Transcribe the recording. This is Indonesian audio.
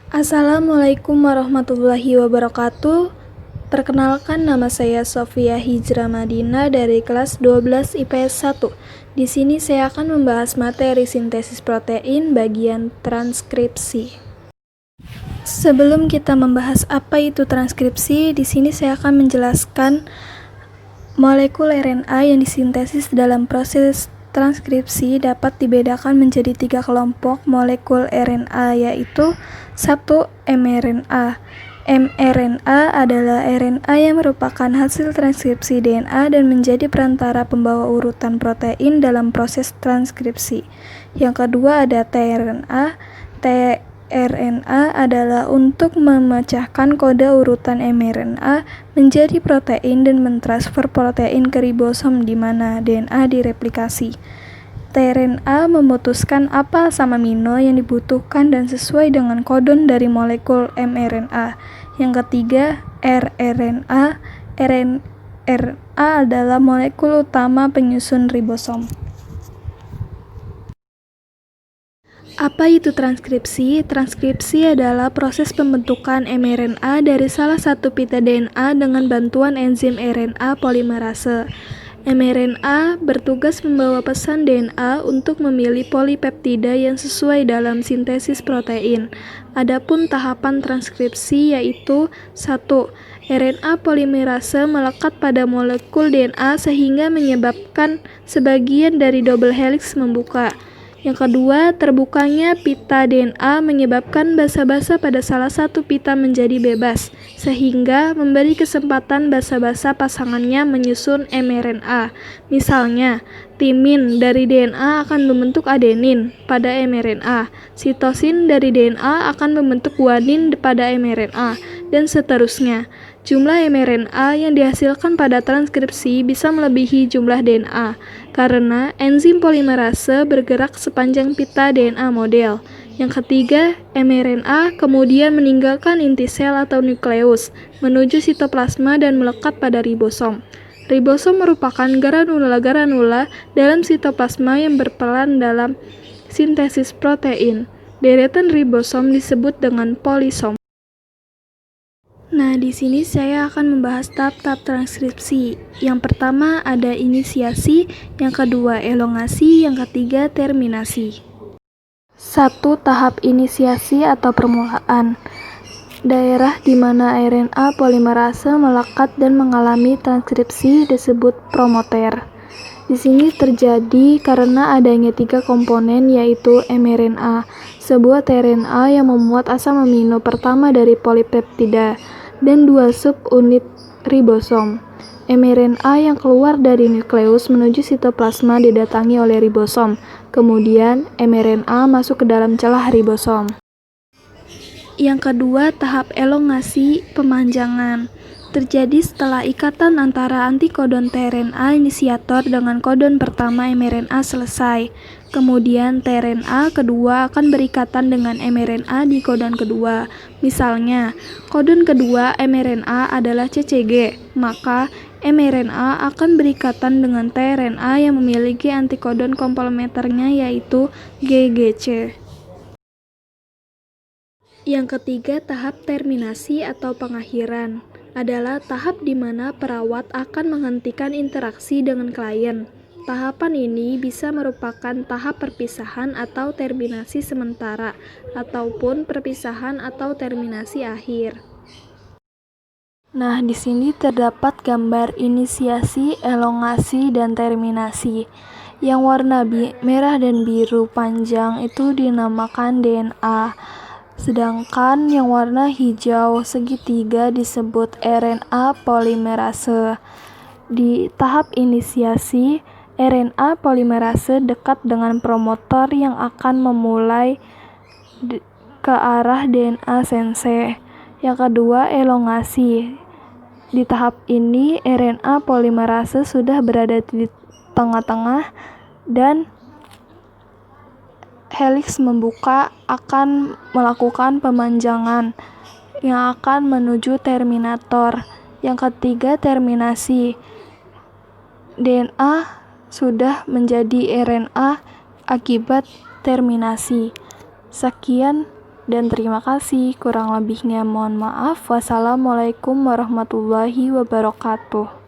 Assalamualaikum warahmatullahi wabarakatuh. Perkenalkan, nama saya Sofia Hijra Madina dari kelas 12 IPS 1. Di sini saya akan membahas materi sintesis protein bagian transkripsi. Sebelum kita membahas apa itu transkripsi, di sini saya akan menjelaskan molekul RNA yang disintesis dalam proses transkripsi dapat dibedakan menjadi 3 kelompok molekul RNA, yaitu 1. mRNA. mRNA adalah RNA yang merupakan hasil transkripsi DNA dan menjadi perantara pembawa urutan protein dalam proses transkripsi. Yang kedua ada tRNA. tRNA adalah untuk memecahkan kode urutan mRNA menjadi protein dan mentransfer protein ke ribosom di mana DNA direplikasi. tRNA memutuskan apa asam amino yang dibutuhkan dan sesuai dengan kodon dari molekul mRNA. Yang ketiga, rRNA. rRNA adalah molekul utama penyusun ribosom. Apa itu transkripsi? Transkripsi adalah proses pembentukan mRNA dari salah satu pita DNA dengan bantuan enzim RNA polimerase. mRNA bertugas membawa pesan DNA untuk memilih polipeptida yang sesuai dalam sintesis protein. Adapun tahapan transkripsi yaitu 1. RNA polimerase melekat pada molekul DNA sehingga menyebabkan sebagian dari double helix membuka. Yang kedua, terbukanya pita DNA menyebabkan basa-basa pada salah satu pita menjadi bebas, sehingga memberi kesempatan basa-basa pasangannya menyusun mRNA. Misalnya, timin dari DNA akan membentuk adenin pada mRNA, sitosin dari DNA akan membentuk guanin pada mRNA, dan seterusnya. Jumlah mRNA yang dihasilkan pada transkripsi bisa melebihi jumlah DNA, karena enzim polimerase bergerak sepanjang pita DNA model. Yang ketiga, mRNA kemudian meninggalkan inti sel atau nukleus, menuju sitoplasma dan melekat pada ribosom. Ribosom merupakan granula-granula dalam sitoplasma yang berperan dalam sintesis protein. Deretan ribosom disebut dengan polisom. Nah, di sini saya akan membahas tahap-tahap transkripsi. Yang pertama ada inisiasi, yang kedua elongasi, yang ketiga terminasi. 1. Tahap inisiasi atau permulaan. Daerah di mana RNA polimerase melekat dan mengalami transkripsi disebut promoter. Di sini terjadi karena adanya 3 komponen yaitu mRNA, sebuah tRNA yang memuat asam amino pertama dari polipeptida, dan 2 subunit ribosom. mRNA yang keluar dari nukleus menuju sitoplasma didatangi oleh ribosom. Kemudian, mRNA masuk ke dalam celah ribosom. Yang kedua, tahap elongasi pemanjangan. Terjadi setelah ikatan antara antikodon tRNA inisiator dengan kodon pertama mRNA selesai. Kemudian tRNA kedua akan berikatan dengan mRNA di kodon kedua. Misalnya, kodon kedua mRNA adalah CCG, maka mRNA akan berikatan dengan tRNA yang memiliki antikodon komplementernya yaitu GGC. Yang ketiga, tahap terminasi atau pengakhiran adalah tahap di mana perawat akan menghentikan interaksi dengan klien. Tahapan ini bisa merupakan tahap perpisahan atau terminasi sementara, ataupun perpisahan atau terminasi akhir. Nah, di sini terdapat gambar inisiasi, elongasi, dan terminasi. Yang warna merah dan biru panjang itu dinamakan DNA. Sedangkan yang warna hijau segitiga disebut RNA polimerase. Di tahap inisiasi, RNA polimerase dekat dengan promotor yang akan memulai ke arah DNA sense. Yang kedua, elongasi. Di tahap ini, RNA polimerase sudah berada di tengah-tengah dan helix membuka akan melakukan pemanjangan yang akan menuju terminator. Yang ketiga, terminasi. DNA sudah menjadi RNA akibat terminasi. Sekian Dan terima kasih, kurang lebihnya mohon maaf. Wassalamualaikum warahmatullahi wabarakatuh.